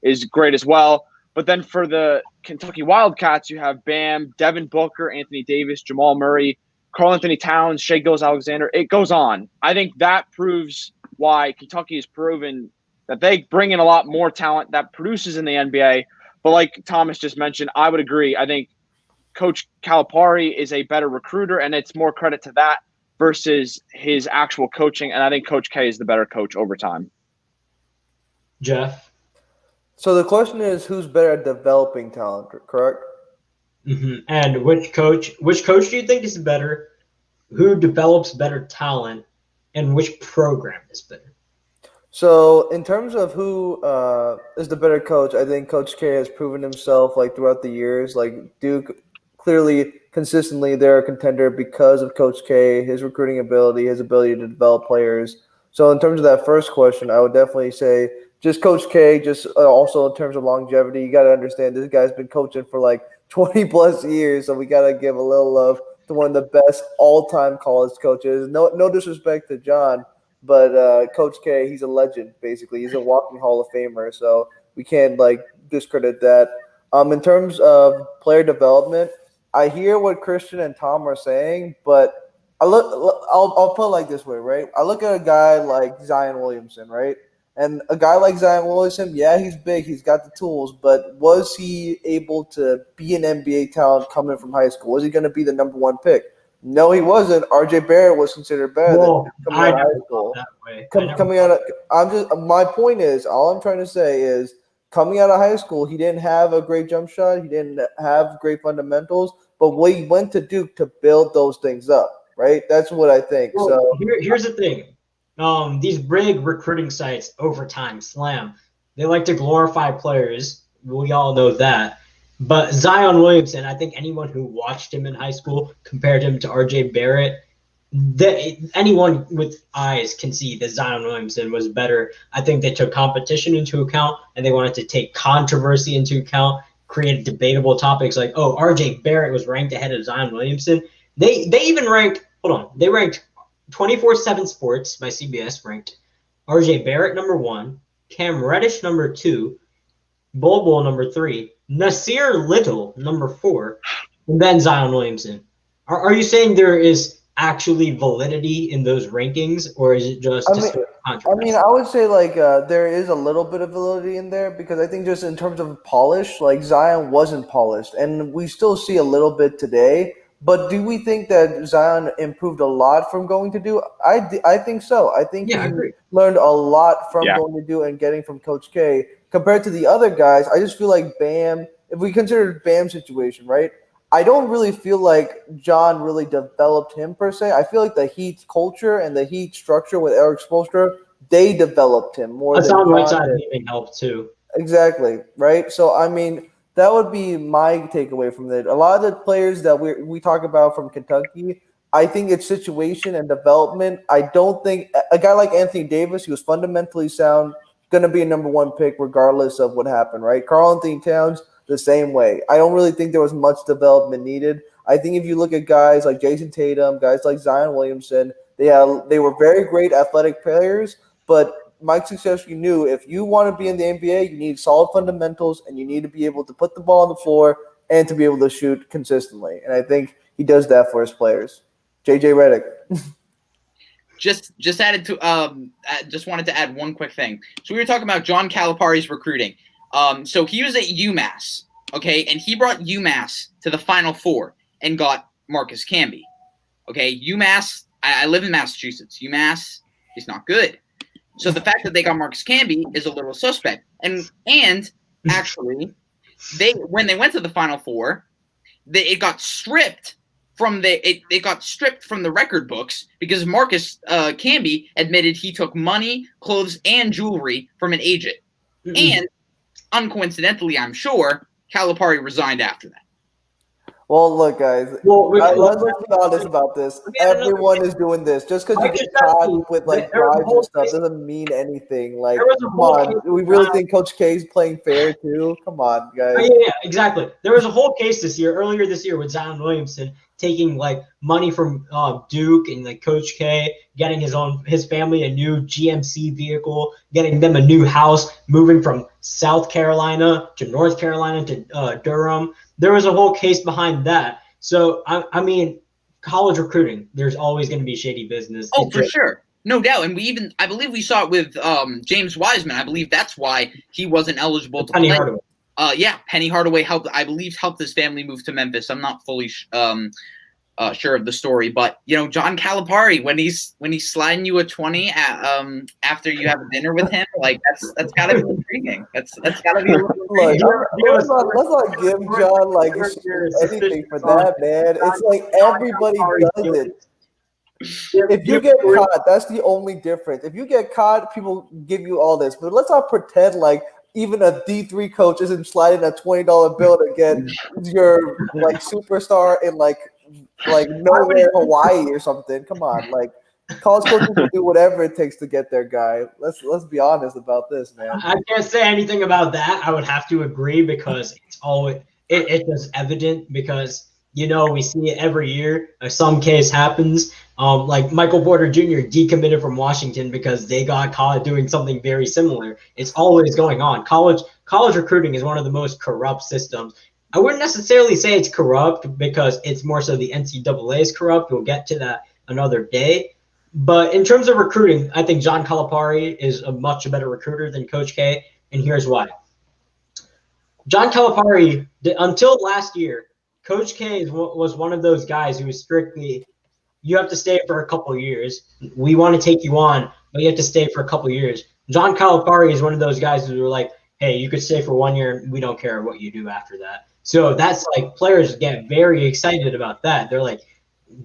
Speaker 4: is great as well. But then for the Kentucky Wildcats, you have Bam, Devin Booker, Anthony Davis, Jamal Murray, Karl Anthony Towns, Shai Gilgeous-Alexander. It goes on. I think that proves why Kentucky has proven that they bring in a lot more talent that produces in the NBA. But like Thomas just mentioned, I would agree. I think Coach Calipari is a better recruiter, and it's more credit to that versus his actual coaching. And I think Coach K is the better coach over time.
Speaker 2: Jeff?
Speaker 1: So the question is, who's better at developing talent, correct?
Speaker 2: Mm-hmm. And which coach do you think is better? Who develops better talent? And which program is better?
Speaker 1: So in terms of who is the better coach, I think Coach K has proven himself throughout the years. Duke, clearly, consistently, they're a contender because of Coach K, his recruiting ability, his ability to develop players. So in terms of that first question, I would definitely say just Coach K, just also in terms of longevity, you got to understand this guy's been coaching for 20-plus years, so we got to give a little love to one of the best all-time college coaches. No disrespect to John, but Coach K, he's a legend, basically. He's a walking Hall of Famer, so we can't, discredit that. In terms of player development, I hear what Christian and Tom are saying, but I'll put it like this way, right? I look at a guy like Zion Williamson, right? And a guy like Zion Williamson, yeah, he's big, he's got the tools, but was he able to be an NBA talent coming from high school? Was he going to be the number one pick? No, he wasn't. RJ Barrett was considered better than coming out of high school. My point is, all I'm trying to say is, coming out of high school, he didn't have a great jump shot. He didn't have great fundamentals, but we went to Duke to build those things up, right? That's what I think.
Speaker 2: Well,
Speaker 1: so
Speaker 2: here's the thing. These big recruiting sites, Overtime, Slam, they like to glorify players. We all know that. But Zion Williamson, I think anyone who watched him in high school compared him to RJ Barrett, anyone with eyes can see that Zion Williamson was better. I think they took competition into account, and they wanted to take controversy into account, create debatable topics like, oh, RJ Barrett was ranked ahead of Zion Williamson. They even ranked – they ranked 24/7 Sports by CBS ranked RJ Barrett number 1, Cam Reddish number 2, Bol Bol number 3, Nasir Little number 4, and then Zion Williamson. Are you saying there is actually validity in those rankings, or is it just controversy?
Speaker 1: I would say there is a little bit of validity in there, because I think just in terms of polish, Zion wasn't polished, and we still see a little bit today. But do we think that Zion improved a lot from going to Duke? I think so. I think he learned a lot from going to Duke and getting from Coach K. compared to the other guys, I just feel like Bam, if we consider Bam's situation, right? I don't really feel like John really developed him per se. I feel like the Heat culture and the Heat structure with Eric Spoelstra, they developed him more than
Speaker 2: Hassan
Speaker 1: John
Speaker 2: Whiteside
Speaker 1: did.
Speaker 2: leaving helped too.
Speaker 1: Exactly, right? So, I mean, that would be my takeaway from it. A lot of the players that we talk about from Kentucky, I think it's situation and development. I don't think a guy like Anthony Davis, who was fundamentally sound, going to be a number one pick regardless of what happened, right? Karl Anthony Towns, the same way. I don't really think there was much development needed. I think if you look at guys like Jason Tatum, guys like Zion Williamson, they were very great athletic players, but Mike Krzyzewski knew if you want to be in the NBA, you need solid fundamentals and you need to be able to put the ball on the floor and to be able to shoot consistently. And I think he does that for his players. JJ Redick.
Speaker 3: Just added to just wanted to add one quick thing. So we were talking about John Calipari's recruiting. So he was at UMass, okay, and he brought UMass to the Final Four and got Marcus Camby. Okay, UMass. I live in Massachusetts. UMass is not good. So the fact that they got Marcus Camby is a little suspect. And actually, when they went to the Final Four, it got stripped from the record books because Marcus Camby admitted he took money, clothes, and jewelry from an agent. Mm-hmm. And uncoincidentally, I'm sure, Calipari resigned after that.
Speaker 1: Well, look, guys. Let's be honest about this. Everyone is doing this. Just because you get caught with like bribes and stuff doesn't mean anything. Like, come on, we really think Coach K is playing fair too? Come on, guys.
Speaker 2: Yeah, exactly. There was a whole case earlier this year, with Zion Williamson taking like money from Duke and like Coach K, getting his family a new GMC vehicle, getting them a new house, moving from South Carolina to North Carolina to Durham. There was a whole case behind that. So, I mean, college recruiting, there's always going to be shady business.
Speaker 3: Oh, for sure. No doubt. And I believe we saw it with James Wiseman. I believe that's why he wasn't eligible to play.
Speaker 2: Hardaway.
Speaker 3: Penny Hardaway helped his family move to Memphis. I'm not fully sure of the story, but John Calipari, when he's sliding you a 20 after you have dinner with him, like that's gotta be intriguing. That's gotta be.
Speaker 1: Let's not give John like anything for that, man. It's like everybody does it. If you get caught, that's the only difference. If you get caught, people give you all this, but let's not pretend like even a D3 coach isn't sliding a $20 bill to get your like superstar in like nowhere Hawaii or something. Come on, like college coaches will do whatever it takes to get their guy. Let's be honest about this, man.
Speaker 2: I can't say anything about that. I would have to agree because it's always it's just evident because we see it every year. Some case happens. Like Michael Porter Jr. decommitted from Washington because they got caught doing something very similar. It's always going on. College recruiting is one of the most corrupt systems. I wouldn't necessarily say it's corrupt because it's more so the NCAA is corrupt. We'll get to that another day. But in terms of recruiting, I think John Calipari is a much better recruiter than Coach K, and here's why. John Calipari, until last year, Coach K was one of those guys who was strictly, you have to stay for a couple of years. We want to take you on, but you have to stay for a couple of years. John Calipari is one of those guys who are like, hey, you could stay for 1 year. We don't care what you do after that. So that's like players get very excited about that. They're like,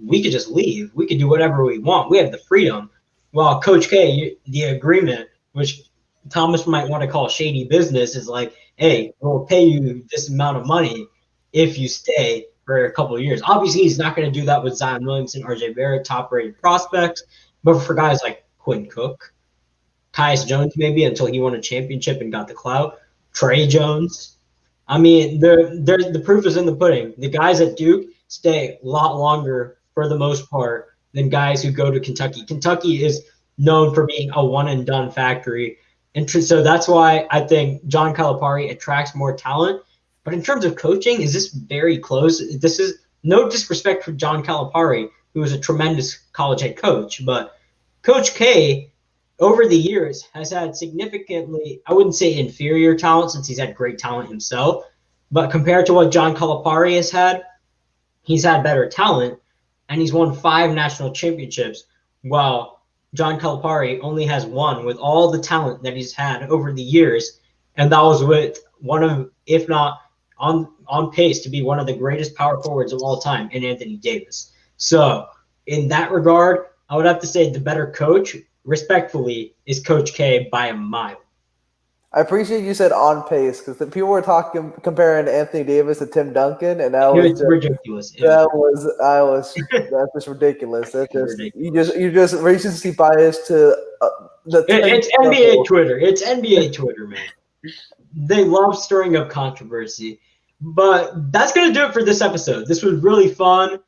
Speaker 2: we could just leave. We could do whatever we want. We have the freedom. Well, Coach K, the agreement, which Thomas might want to call shady business, is like, hey, we'll pay you this amount of money if you stay for a couple of years. Obviously, he's not going to do that with Zion Williamson, RJ Barrett, top-rated prospects. But for guys like Quinn Cook, Tyus Jones maybe until he won a championship and got the clout, Trey Jones. I mean, the proof is in the pudding. The guys at Duke stay a lot longer for the most part than guys who go to Kentucky. Kentucky is known for being a one-and-done factory. And so that's why I think John Calipari attracts more talent. But in terms of coaching, is this very close? This is no disrespect for John Calipari, who is a tremendous college head coach. But Coach K, over the years, has had significantly, I wouldn't say inferior talent since he's had great talent himself. But compared to what John Calipari has had, he's had better talent. And he's won 5 national championships, while John Calipari only has 1 with all the talent that he's had over the years. and that was with one of, if not on pace to be one of the greatest power forwards of all time in Anthony Davis. So in that regard, I would have to say the better coach, respectfully, is Coach K by a mile.
Speaker 1: I appreciate you said on pace because the people were comparing Anthony Davis to Tim Duncan, and
Speaker 2: It's ridiculous.
Speaker 1: that's just ridiculous. That's just
Speaker 2: Ridiculous.
Speaker 1: you just recency bias to the.
Speaker 2: It's NBA Twitter. It's NBA Twitter, man. They love stirring up controversy. But that's going to do it for this episode. This was really fun.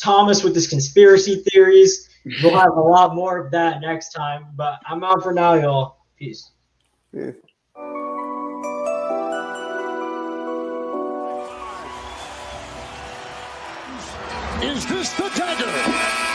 Speaker 2: Thomas with his conspiracy theories. We'll have a lot more of that next time. But I'm out for now, y'all. Peace.
Speaker 1: Yeah.
Speaker 5: Is this the dagger?